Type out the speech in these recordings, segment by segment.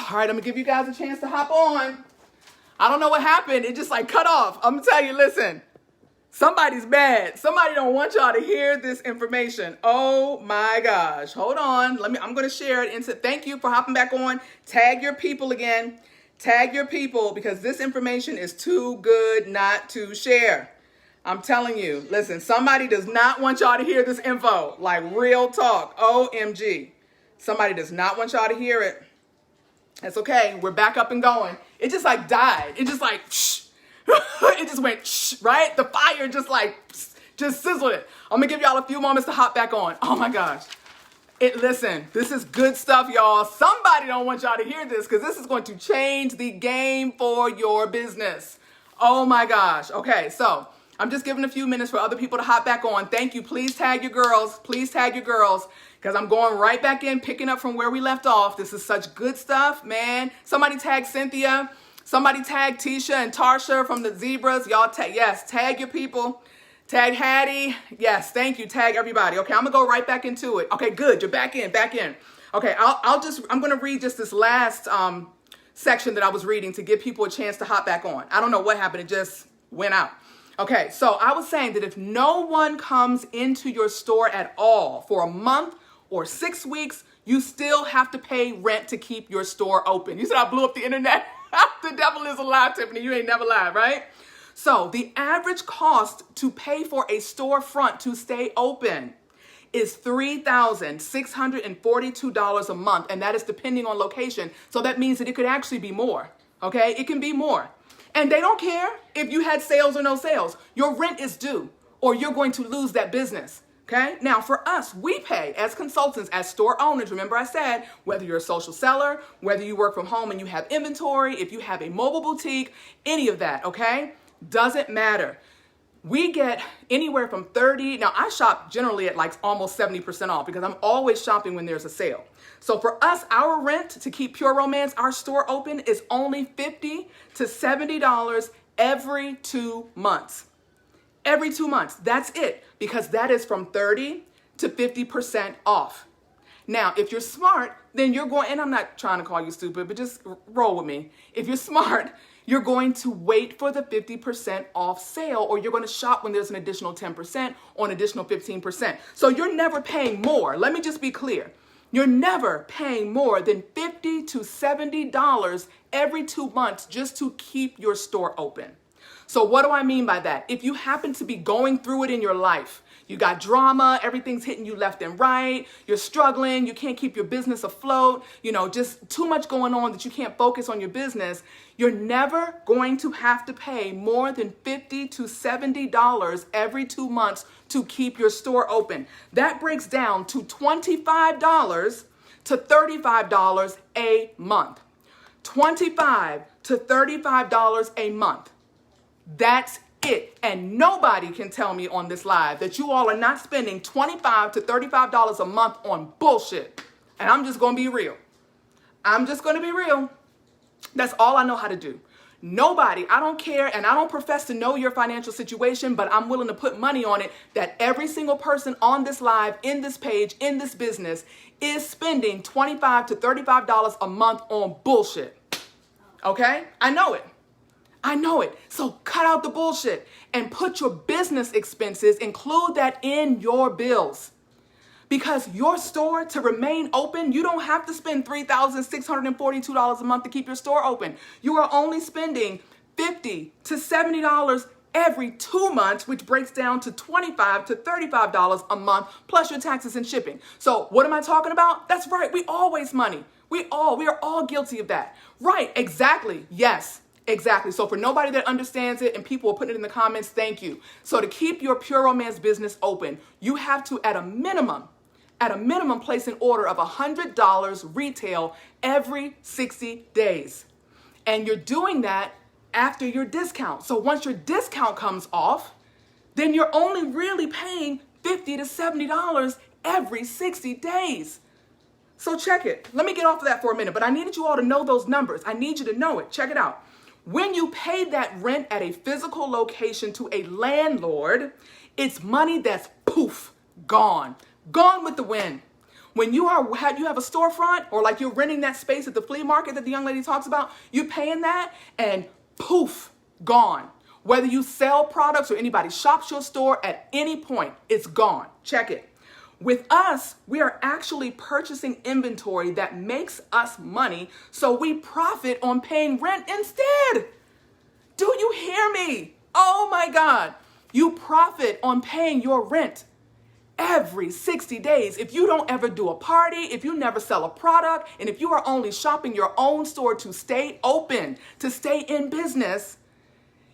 All right, I'm gonna give you guys a chance to hop on. I don't know what happened. It just like cut off. I'm gonna tell you, listen, somebody's bad. Somebody don't want y'all to hear this information. Oh my gosh. Hold on. I'm gonna share it. Thank you for hopping back on. Tag your people again. Tag your people because this information is too good not to share. I'm telling you, listen, somebody does not want y'all to hear this info. Like real talk. OMG. Somebody does not want y'all to hear it. That's okay. We're back up and going. It just like died. It just like, shh. It just went, shh, right? The fire just like, just sizzled it. I'm going to give y'all a few moments to hop back on. Oh my gosh. Listen, this is good stuff, y'all. Somebody don't want y'all to hear this because this is going to change the game for your business. Oh my gosh. Okay, so I'm just giving a few minutes for other people to hop back on. Thank you. Please tag your girls. Please tag your girls. Because I'm going right back in, picking up from where we left off. This is such good stuff, man. Somebody tag Cynthia. Somebody tag Tisha and Tarsha from the Zebras. Y'all tag, yes, tag your people. Tag Hattie. Yes, thank you. Tag everybody. Okay, I'm going to go right back into it. Okay, good. You're back in. Okay, I'm going to read just this last section that I was reading to give people a chance to hop back on. I don't know what happened. It just went out. Okay, so I was saying that if no one comes into your store at all for a month or 6 weeks, you still have to pay rent to keep your store open. You said I blew up the internet? The devil is alive, Tiffany. You ain't never lied, right? So the average cost to pay for a storefront to stay open is $3,642 a month, and that is depending on location. So that means that it could actually be more, okay? It can be more. And they don't care if you had sales or no sales. Your rent is due, or you're going to lose that business. Okay. Now for us, we pay as consultants, as store owners. Remember I said, whether you're a social seller, whether you work from home and you have inventory, if you have a mobile boutique, any of that. Okay. Doesn't matter. We get anywhere from 30. Now I shop generally at like almost 70% off because I'm always shopping when there's a sale. So for us, our rent to keep Pure Romance, our store open, is only $50 to $70 every 2 months. Every 2 months. That's it. Because that is from 30 to 50% off. Now, if you're smart, then you're going, and I'm not trying to call you stupid, but just roll with me. If you're smart, you're going to wait for the 50% off sale, or you're going to shop when there's an additional 10% or an additional 15%. So you're never paying more. Let me just be clear. You're never paying more than $50 to $70 every 2 months just to keep your store open. So what do I mean by that? If you happen to be going through it in your life, you got drama, everything's hitting you left and right, you're struggling, you can't keep your business afloat, just too much going on that you can't focus on your business, you're never going to have to pay more than $50 to $70 every 2 months to keep your store open. That breaks down to $25 to $35 a month. $25 to $35 a month. That's it. And nobody can tell me on this live that you all are not spending $25 to $35 a month on bullshit. And I'm just going to be real. That's all I know how to do. Nobody, I don't care, and I don't profess to know your financial situation, but I'm willing to put money on it that every single person on this live, in this page, in this business is spending $25 to $35 a month on bullshit. Okay? I know it. So cut out the bullshit and put your business expenses, include that in your bills. Because your store, to remain open, you don't have to spend $3,642 a month to keep your store open. You are only spending $50 to $70 every 2 months, which breaks down to $25 to $35 a month, plus your taxes and shipping. So what am I talking about? That's right. We all waste money. We are all guilty of that. Right. Exactly. Yes. Exactly. So for nobody that understands it, and people will put it in the comments, thank you. So to keep your Pure Romance business open, you have to, at a minimum, place an order of $100 retail every 60 days. And you're doing that after your discount. So once your discount comes off, then you're only really paying $50 to $70 every 60 days. So check it. Let me get off of that for a minute, but I needed you all to know those numbers. I need you to know it. Check it out. When you pay that rent at a physical location to a landlord, it's money that's poof, gone with the wind. When you have a storefront, or like you're renting that space at the flea market that the young lady talks about, you're paying that and poof, gone. Whether you sell products or anybody shops your store at any point, it's gone. Check it. With us, we are actually purchasing inventory that makes us money, so we profit on paying rent instead. Do you hear me? Oh my God. You profit on paying your rent every 60 days. If you don't ever do a party, if you never sell a product, and if you are only shopping your own store to stay open, to stay in business,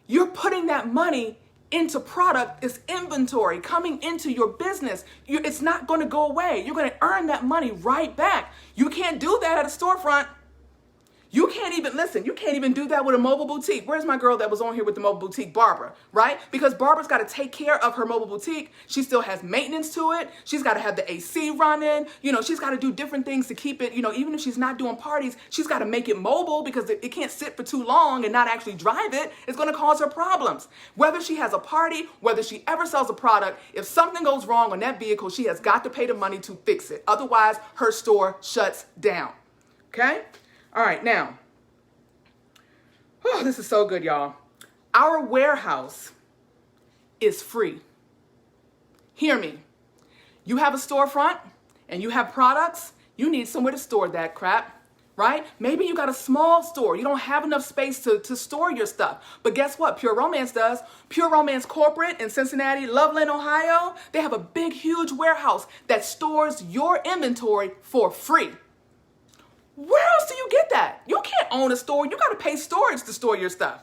you're putting that money into product. It's inventory coming into your business. It's not going to go away. You're going to earn that money right back. You can't do that at a storefront. You can't even do that with a mobile boutique. Where's my girl that was on here with the mobile boutique, Barbara, right? Because Barbara's got to take care of her mobile boutique. She still has maintenance to it. She's got to have the AC running. She's got to do different things to keep it, even if she's not doing parties, she's got to make it mobile because it can't sit for too long and not actually drive it. It's going to cause her problems. Whether she has a party, whether she ever sells a product, if something goes wrong on that vehicle, she has got to pay the money to fix it. Otherwise, her store shuts down. Okay? All right, now, this is so good, y'all. Our warehouse is free. Hear me. You have a storefront and you have products, you need somewhere to store that crap, right? Maybe you got a small store. You don't have enough space to store your stuff. But guess what? Pure Romance does. Pure Romance Corporate in Cincinnati, Loveland, Ohio, they have a big, huge warehouse that stores your inventory for free. Where else do you get that? You can't own a store. You got to pay storage to store your stuff.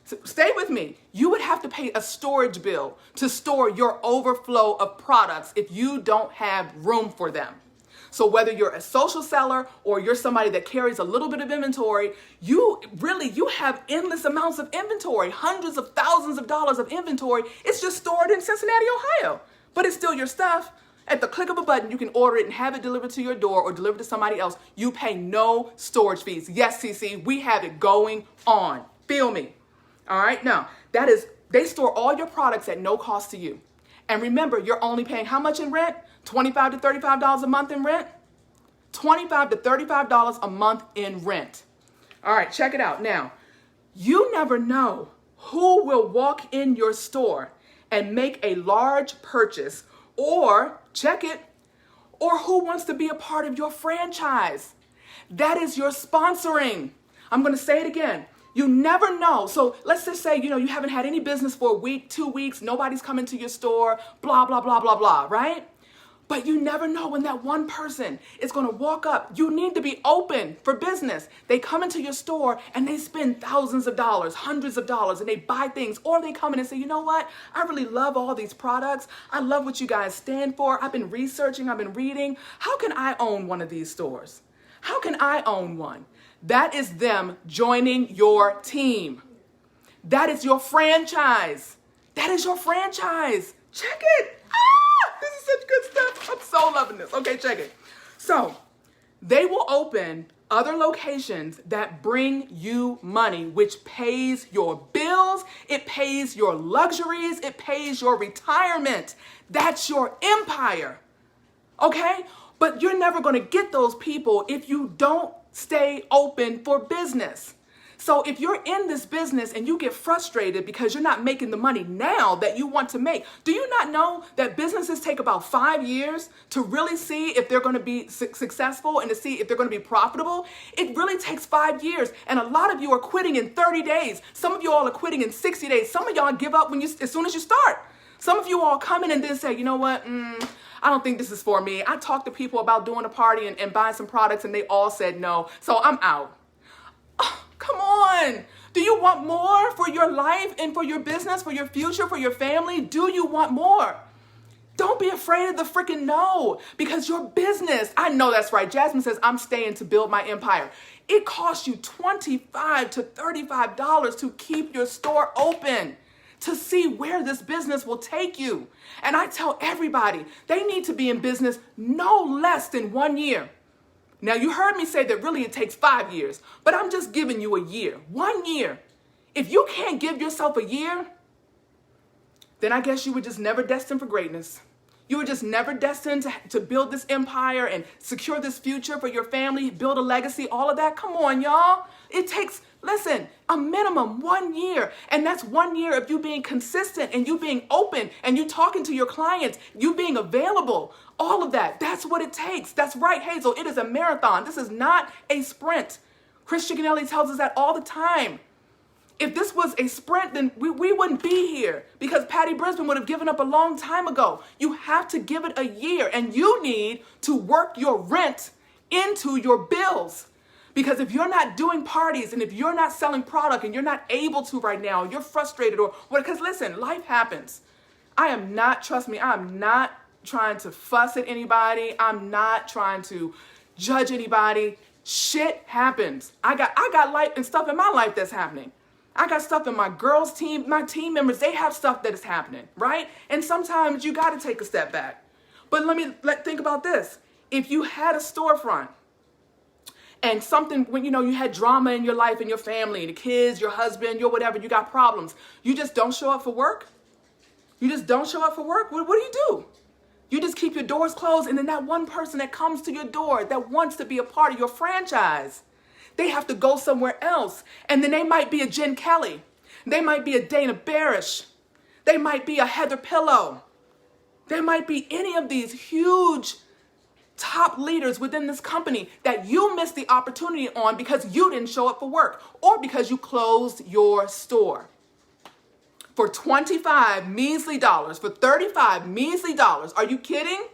So stay with me. You would have to pay a storage bill to store your overflow of products if you don't have room for them. So whether you're a social seller or you're somebody that carries a little bit of inventory, you have endless amounts of inventory, hundreds of thousands of dollars of inventory. It's just stored in Cincinnati, Ohio, but it's still your stuff. At the click of a button, you can order it and have it delivered to your door or delivered to somebody else. You pay no storage fees. Yes, CC, we have it going on. Feel me? All right. Now, they store all your products at no cost to you. And remember, you're only paying how much in rent? $25 to $35 a month in rent? $25 to $35 a month in rent. All right, check it out. Now, you never know who will walk in your store and make a large purchase, or check it, or who wants to be a part of your franchise. That is your sponsoring. I'm going to say it again. You never know. So let's just say, you haven't had any business for a week, 2 weeks, nobody's coming to your store, blah, blah, blah, blah, blah, right? But you never know when that one person is going to walk up. You need to be open for business. They come into your store and they spend thousands of dollars, hundreds of dollars, and they buy things. Or they come in and say, you know what? I really love all these products. I love what you guys stand for. I've been researching. I've been reading. How can I own one of these stores? How can I own one? That is them joining your team. That is your franchise. That is your franchise. Check it. This is such good stuff. I'm so loving this. Okay, check it. So they will open other locations that bring you money, which pays your bills, it pays your luxuries, it pays your retirement. That's your empire. Okay? But you're never going to get those people if you don't stay open for business. So if you're in this business and you get frustrated because you're not making the money now that you want to make, do you not know that businesses take about 5 years to really see if they're going to be successful and to see if they're going to be profitable? It really takes 5 years. And a lot of you are quitting in 30 days. Some of you all are quitting in 60 days. Some of y'all give up as soon as you start. Some of you all come in and then say, you know what? I don't think this is for me. I talked to people about doing a party and buying some products and they all said no. So I'm out. Come on. Do you want more for your life and for your business, for your future, for your family? Do you want more? Don't be afraid of the freaking no, because your business, I know that's right. Jasmine says, I'm staying to build my empire. It costs you $25 to $35 to keep your store open, to see where this business will take you. And I tell everybody, they need to be in business no less than 1 year. Now, you heard me say that really it takes 5 years, but I'm just giving you a year, 1 year. If you can't give yourself a year, then I guess you were just never destined for greatness. You were just never destined to build this empire and secure this future for your family, build a legacy, all of that. Come on, y'all. It takes, listen, a minimum 1 year. And that's 1 year of you being consistent and you being open and you talking to your clients, you being available. All of that. That's what it takes. That's right, Hazel. It is a marathon. This is not a sprint. Chris Chiganelli tells us that all the time. If this was a sprint, then we wouldn't be here because Patty Brisbane would have given up a long time ago. You have to give it a year, and you need to work your rent into your bills. Because if you're not doing parties and if you're not selling product and you're not able to right now, you're frustrated or what, because listen, life happens. Trust me, I'm not trying to fuss at anybody. I'm not trying to judge anybody. Shit happens. I got life and stuff in my life that's happening. I got stuff in my girls' team, my team members, they have stuff that is happening, right? And sometimes you got to take a step back. But think about this. If you had a storefront and something, when you had drama in your life and your family, the kids, your husband, your whatever, you got problems, you just don't show up for work? You just don't show up for work? What do you do? You just keep your doors closed, and then that one person that comes to your door that wants to be a part of your franchise, they have to go somewhere else. And then they might be a Jen Kelly. They might be a Dana Barish. They might be a Heather Pillow. There might be any of these huge top leaders within this company that you missed the opportunity on because you didn't show up for work or because you closed your store. For $25 measly dollars, for $35 measly dollars. Are you kidding?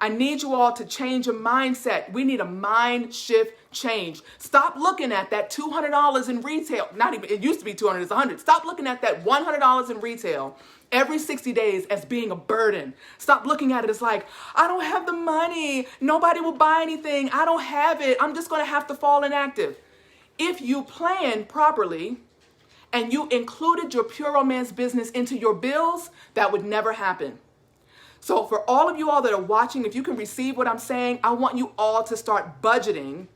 I need you all to change your mindset. We need a mind shift change. Stop looking at that $200 in retail. Not even, it used to be $200, it's $100. Stop looking at that $100 in retail every 60 days as being a burden. Stop looking at it as like, I don't have the money. Nobody will buy anything. I don't have it. I'm just going to have to fall inactive. If you plan properly and you included your Pure Romance business into your bills, that would never happen. So for all of you all that are watching, if you can receive what I'm saying, I want you all to start budgeting.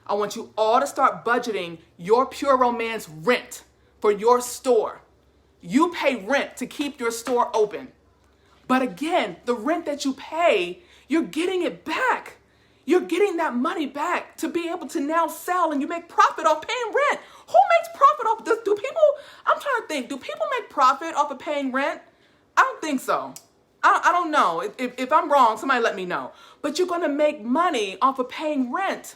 I want you all to start budgeting your Pure Romance rent for your store. You pay rent to keep your store open. But again, the rent that you pay, you're getting it back. You're getting that money back to be able to now sell and you make profit off paying rent. Who makes profit off this? I'm trying to think, do people make profit off of paying rent? I don't think so. I don't know. If I'm wrong, somebody let me know. But you're going to make money off of paying rent.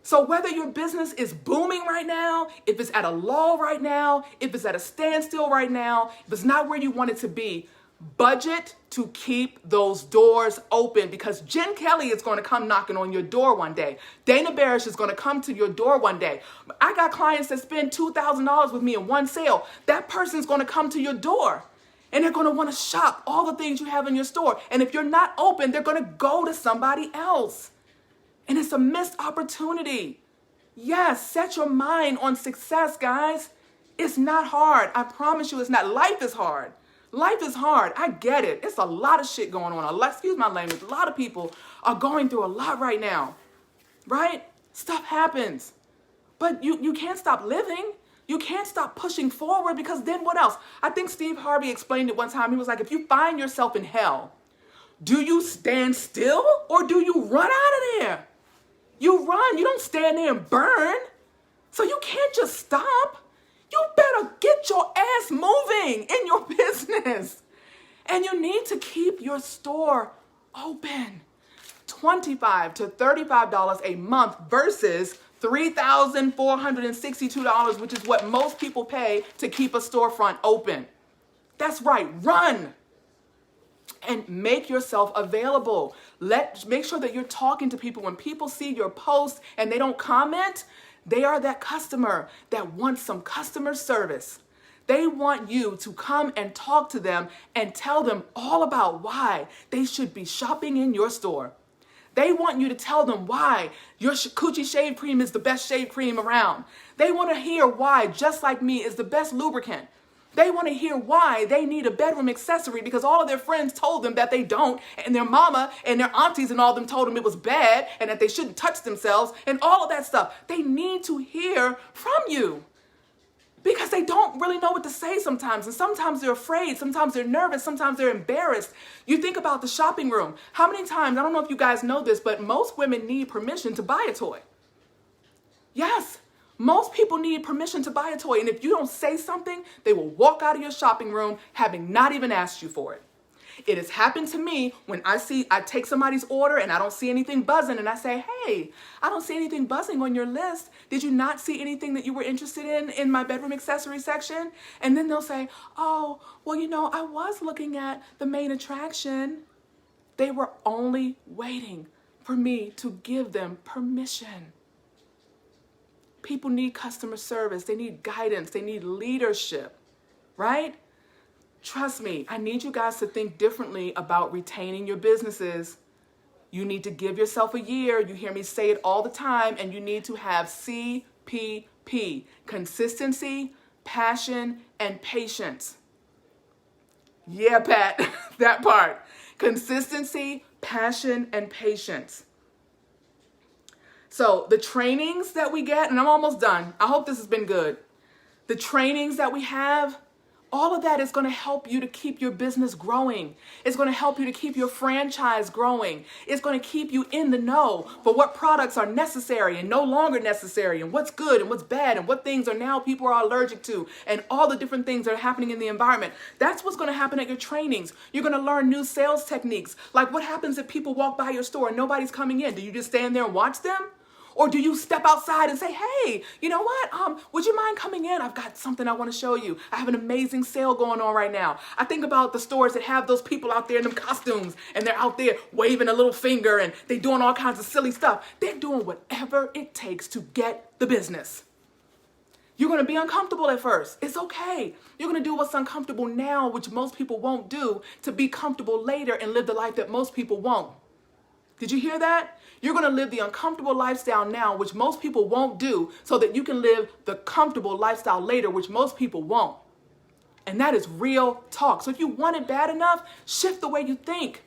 So whether your business is booming right now, if it's at a lull right now, if it's at a standstill right now, if it's not where you want it to be, budget to keep those doors open because Jen Kelly is going to come knocking on your door one day. Dana Barish is going to come to your door one day. I got clients that spend $2,000 with me in one sale. That person's going to come to your door. And they're going to want to shop all the things you have in your store. And if you're not open, they're going to go to somebody else. And it's a missed opportunity. Yes, set your mind on success, guys. It's not hard. I promise you it's not. Life is hard. Life is hard. I get it. It's a lot of shit going on. Excuse my language. A lot of people are going through a lot right now. Right? Stuff happens. But you can't stop living. You can't stop pushing forward because then what else? I think Steve Harvey explained it one time. He was like, if you find yourself in hell, do you stand still or do you run out of there? You run. You don't stand there and burn. So you can't just stop. You better get your ass moving in your business. And you need to keep your store open. $25 to $35 a month versus $3,462, which is what most people pay to keep a storefront open. That's right, run and make yourself available. Make sure that you're talking to people. When people see your post and they don't comment, they are that customer that wants some customer service. They want you to come and talk to them and tell them all about why they should be shopping in your store. They want you to tell them why your Coochie shave cream is the best shave cream around. They want to hear why Just Like Me is the best lubricant. They want to hear why they need a bedroom accessory because all of their friends told them that they don't, and their mama and their aunties and all of them told them it was bad and that they shouldn't touch themselves and all of that stuff. They need to hear from you. Because they don't really know what to say sometimes. And sometimes they're afraid. Sometimes they're nervous. Sometimes they're embarrassed. You think about the shopping room. How many times, I don't know if you guys know this, but most women need permission to buy a toy. Yes, most people need permission to buy a toy. And if you don't say something, they will walk out of your shopping room having not even asked you for it. It has happened to me when I take somebody's order and I don't see anything buzzing and I say, hey, I don't see anything buzzing on your list. Did you not see anything that you were interested in my bedroom accessory section? And then they'll say, oh, well, I was looking at the main attraction. They were only waiting for me to give them permission. People need customer service. They need guidance. They need leadership, right? Trust me, I need you guys to think differently about retaining your businesses. You need to give yourself a year. You hear me say it all the time, and you need to have CPP, consistency, passion, and patience. Yeah, Pat, that part. Consistency, passion, and patience. So the trainings that we get, and I'm almost done. I hope this has been good. The trainings that we have, all of that is going to help you to keep your business growing. It's going to help you to keep your franchise growing. It's going to keep you in the know for what products are necessary and no longer necessary, and what's good and what's bad, and what things are now people are allergic to, and all the different things that are happening in the environment. That's what's going to happen at your trainings. You're going to learn new sales techniques. Like, what happens if people walk by your store and nobody's coming in? Do you just stand there and watch them? Or do you step outside and say, hey, you know what? Would you mind coming in? I've got something I want to show you. I have an amazing sale going on right now. I think about the stores that have those people out there in them costumes, and they're out there waving a little finger, and they're doing all kinds of silly stuff. They're doing whatever it takes to get the business. You're going to be uncomfortable at first. It's okay. You're going to do what's uncomfortable now, which most people won't do, to be comfortable later and live the life that most people won't. Did you hear that? You're going to live the uncomfortable lifestyle now, which most people won't do, so that you can live the comfortable lifestyle later, which most people won't. And that is real talk. So if you want it bad enough, shift the way you think.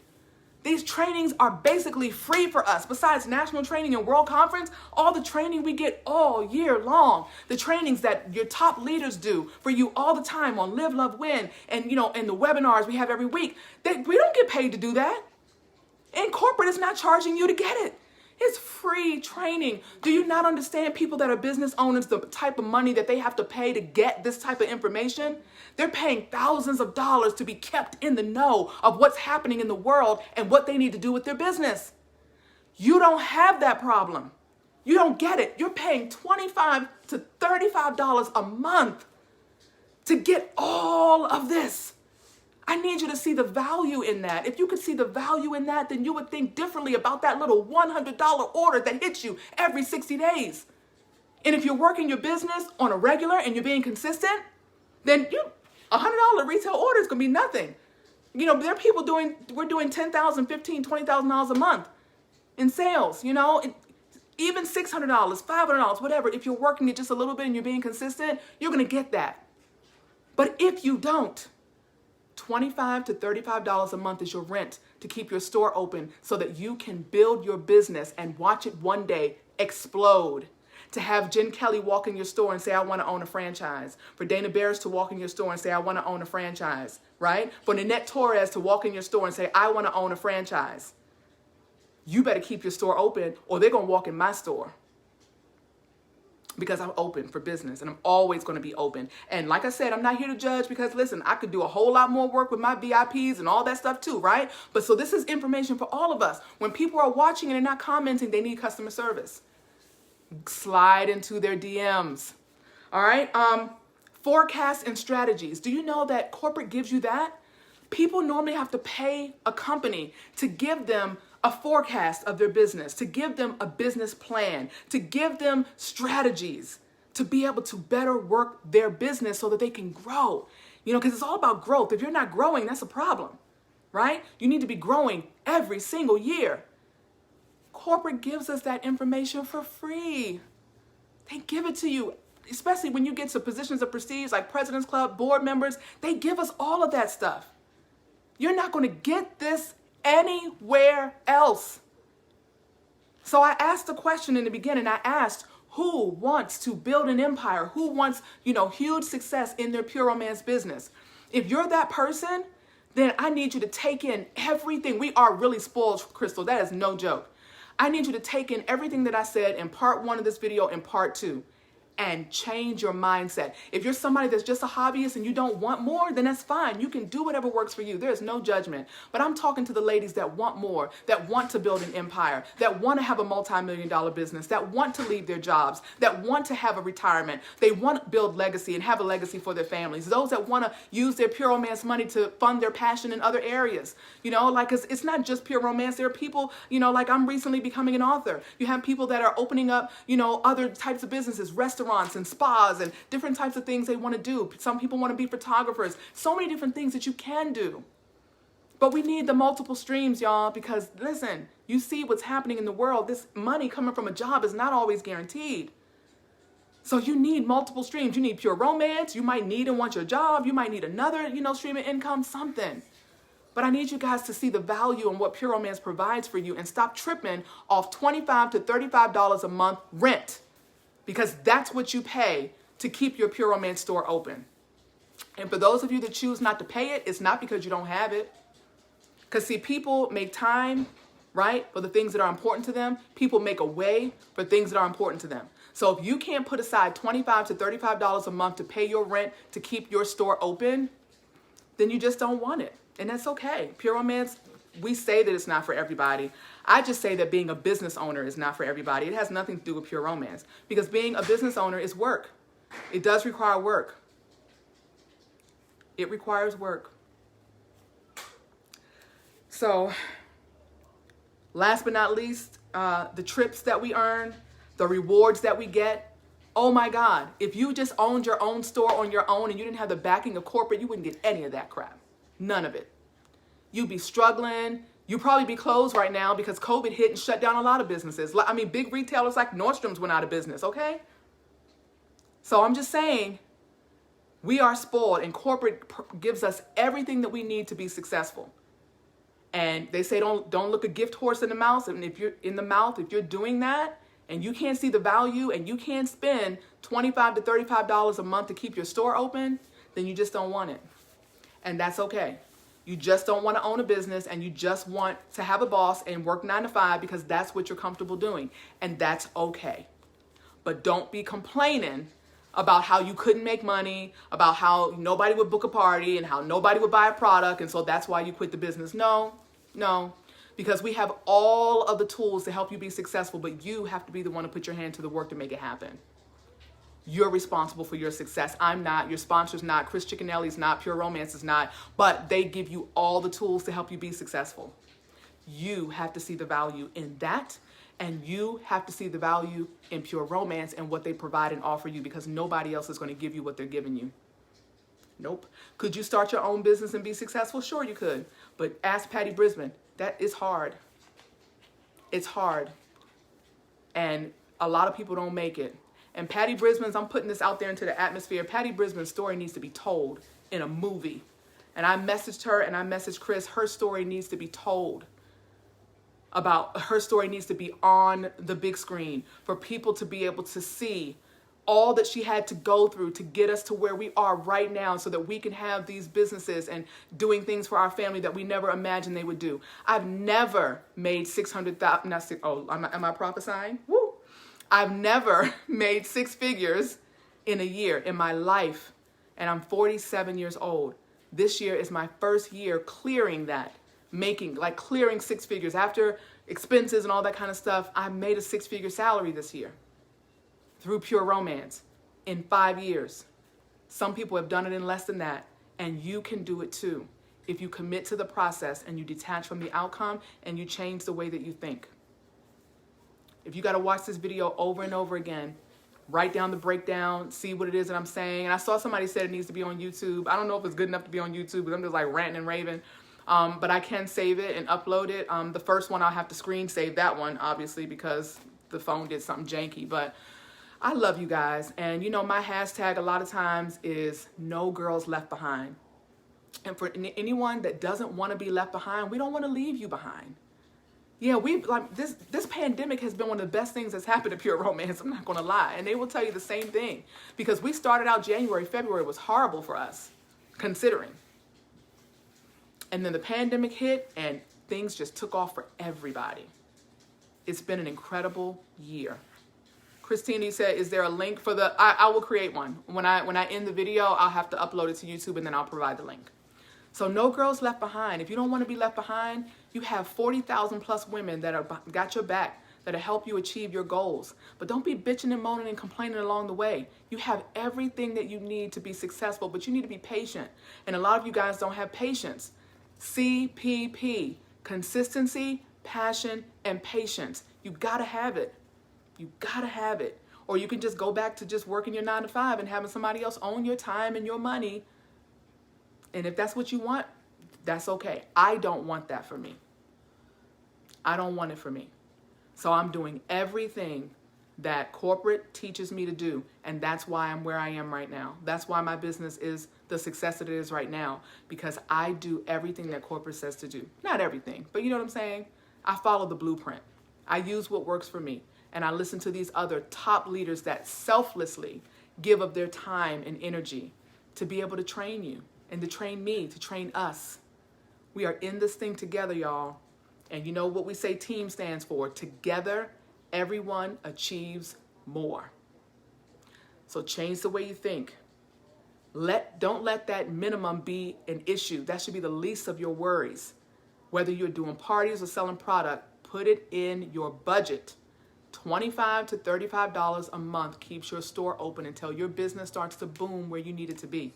These trainings are basically free for us. Besides national training and world conference, all the training we get all year long, the trainings that your top leaders do for you all the time on Live, Love, Win, and and the webinars we have every week, we don't get paid to do that. And corporate is not charging you to get it. It's free training. Do you not understand people that are business owners, the type of money that they have to pay to get this type of information? They're paying thousands of dollars to be kept in the know of what's happening in the world and what they need to do with their business. You don't have that problem. You don't get it. You're paying $25 to $35 a month to get all of this. I need you to see the value in that. If you could see the value in that, then you would think differently about that little $100 order that hits you every 60 days. And if you're working your business on a regular and you're being consistent, then $100 retail order is going to be nothing. There are people we're doing $10,000, $15,000, $20,000 a month in sales, even $600, $500, whatever. If you're working it just a little bit and you're being consistent, you're going to get that. But if you don't, $25 to $35 a month is your rent to keep your store open so that you can build your business and watch it one day explode. To have Jen Kelly walk in your store and say, I want to own a franchise. For Dana Barris to walk in your store and say, I want to own a franchise, right? For Nanette Torres to walk in your store and say, I want to own a franchise. You better keep your store open or they're going to walk in my store. Because I'm open for business and I'm always going to be open. And like I said, I'm not here to judge because, listen, I could do a whole lot more work with my VIPs and all that stuff too, right? But so this is information for all of us. When people are watching and they're not commenting, they need customer service. Slide into their DMs. All right? Forecasts and strategies. Do you know that corporate gives you that? People normally have to pay a company to give them a forecast of their business, to give them a business plan, to give them strategies to be able to better work their business so that they can grow. Because it's all about growth. If you're not growing, that's a problem, right? You need to be growing every single year. Corporate gives us that information for free. They give it to you, especially when you get to positions of prestige like President's Club, board members. They give us all of that stuff. You're not going to get this anywhere else. So I asked the question in the beginning. I asked, Who wants to build an empire? Who wants, huge success in their pure romance business? If you're that person, then I need you to take in everything. We are really spoiled, Crystal. That is no joke. I need you to take in everything that I said in part 1 of this video and part 2. And change your mindset. If you're somebody that's just a hobbyist and you don't want more, then that's fine. You can do whatever works for you. There's no judgment. But I'm talking to the ladies that want more, that want to build an empire, that want to have a multi-million-dollar business, that want to leave their jobs, that want to have a retirement. They want to build legacy and have a legacy for their families. Those that want to use their pure romance money to fund their passion in other areas. It's not just pure romance. There are people, like I'm recently becoming an author. You have people that are opening up, other types of businesses, restaurants and spas and different types of things they want to do. Some people want to be photographers. So many different things that you can do. But we need the multiple streams, y'all, because listen, you see what's happening in the world. This money coming from a job is not always guaranteed. So you need multiple streams. You need pure romance. You might need and want your job. You might need another, stream of income, something. But I need you guys to see the value in what pure romance provides for you and stop tripping off $25 to $35 a month rent. Because that's what you pay to keep your pure romance store open. And for those of you that choose not to pay it, it's not because you don't have it. Because see, people make time, right, for the things that are important to them. People make a way for things that are important to them. So if you can't put aside $25 to $35 a month to pay your rent to keep your store open, then you just don't want it. And that's okay. Pure romance, we say that it's not for everybody. I just say that being a business owner is not for everybody. It has nothing to do with pure romance. Because being a business owner is work. It does require work. It requires work. So, last but not least, the trips that we earn, the rewards that we get. Oh my God, if you just owned your own store on your own and you didn't have the backing of corporate, you wouldn't get any of that crap. None of it. You'd be struggling. You'd probably be closed right now because COVID hit and shut down a lot of businesses. I mean, big retailers like Nordstrom's went out of business, okay? So I'm just saying, we are spoiled and corporate gives us everything that we need to be successful. And they say don't look a gift horse in the mouth. And if you're doing that and you can't see the value and you can't spend $25 to $35 a month to keep your store open, then you just don't want it. And that's okay. You just don't want to own a business and you just want to have a boss and work 9 to 5 because that's what you're comfortable doing. And that's okay. But don't be complaining about how you couldn't make money, about how nobody would book a party and how nobody would buy a product. And so that's why you quit the business. No, because we have all of the tools to help you be successful, but you have to be the one to put your hand to the work to make it happen. You're responsible for your success. I'm not. Your sponsor's not. Chris Chickenelli's not. Pure Romance is not. But they give you all the tools to help you be successful. You have to see the value in that. And you have to see the value in Pure Romance and what they provide and offer you because nobody else is going to give you what they're giving you. Nope. Could you start your own business and be successful? Sure you could. But ask Patty Brisbane. That is hard. It's hard. And a lot of people don't make it. And Patty Brisbane's, I'm putting this out there into the atmosphere, Patty Brisbane's story needs to be told in a movie. And I messaged her and I messaged Chris, her story needs to be told. Her story needs to be on the big screen for people to be able to see all that she had to go through to get us to where we are right now so that we can have these businesses and doing things for our family that we never imagined they would do. I've never made $600,000, am I prophesying? Woo! I've never made 6 figures in a year in my life, and I'm 47 years old. This year is my first year clearing that, clearing 6 figures. After expenses and all that kind of stuff, I made a 6-figure salary this year through Pure Romance in 5 years. Some people have done it in less than that, and you can do it too if you commit to the process and you detach from the outcome and you change the way that you think. If you got to watch this video over and over again, write down the breakdown, see what it is that I'm saying. And I saw somebody said it needs to be on YouTube. I don't know if it's good enough to be on YouTube because I'm just like ranting and raving. But I can save it and upload it. The first one I'll have to screen save that one, obviously, because the phone did something janky. But I love you guys. And my hashtag a lot of times is no girls left behind. And for anyone that doesn't want to be left behind, we don't want to leave you behind. Yeah, we like this pandemic has been one of the best things that's happened to Pure Romance. I'm not going to lie. And they will tell you the same thing, because we started out January, February was horrible for us, considering. And then the pandemic hit and things just took off for everybody. It's been an incredible year. Christine said, is there a link for the, I will create one. When I end the video, I'll have to upload it to YouTube and then I'll provide the link. So no girls left behind. If you don't want to be left behind, you have 40,000 plus women that are got your back, that'll help you achieve your goals. But don't be bitching and moaning and complaining along the way. You have everything that you need to be successful, but you need to be patient. And a lot of you guys don't have patience. CPP, consistency, passion, and patience. You gotta have it. You gotta have it. Or you can just go back to just working your 9 to 5 and having somebody else own your time and your money. And if that's what you want, that's okay. I don't want that for me. I don't want it for me. So I'm doing everything that corporate teaches me to do. And that's why I'm where I am right now. That's why my business is the success that it is right now. Because I do everything that corporate says to do. Not everything, but you know what I'm saying? I follow the blueprint. I use what works for me. And I listen to these other top leaders that selflessly give of their time and energy to be able to train you. And to train me, to train us. We are in this thing together, y'all. And you know what we say team stands for? Together, everyone achieves more. So change the way you think. Don't let that minimum be an issue. That should be the least of your worries. Whether you're doing parties or selling product, put it in your budget. $25 to $35 a month keeps your store open until your business starts to boom where you need it to be.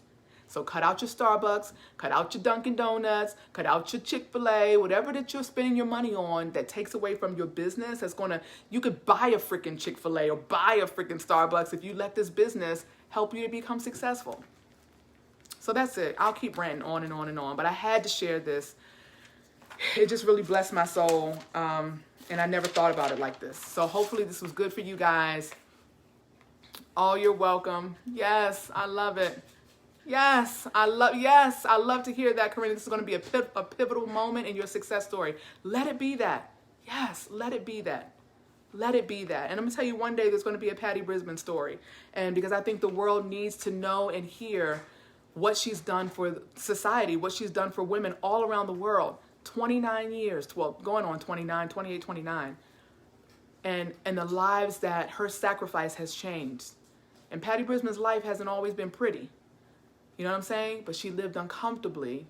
So cut out your Starbucks, cut out your Dunkin' Donuts, cut out your Chick-fil-A, whatever that you're spending your money on that takes away from your business. You could buy a freaking Chick-fil-A or buy a freaking Starbucks if you let this business help you to become successful. So that's it. I'll keep ranting on and on and on, but I had to share this. It just really blessed my soul, and I never thought about it like this. So hopefully this was good for you guys. Oh, you're welcome. Yes, I love it. Yes, I love to hear that, Corinne. This is going to be a pivotal moment in your success story. Let it be that. Yes, let it be that. Let it be that. And I'm going to tell you, one day there's going to be a Patty Brisbane story. And because I think the world needs to know and hear what she's done for society, what she's done for women all around the world. 29 years, well, going on 28, 29. And the lives that her sacrifice has changed. And Patty Brisbane's life hasn't always been pretty. You know what I'm saying? But she lived uncomfortably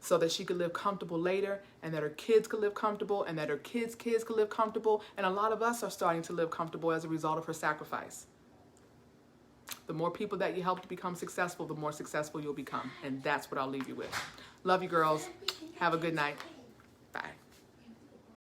so that she could live comfortable later, and that her kids could live comfortable, and that her kids' kids could live comfortable. And a lot of us are starting to live comfortable as a result of her sacrifice. The more people that you help to become successful, the more successful you'll become. And that's what I'll leave you with. Love you, girls. Have a good night. Bye.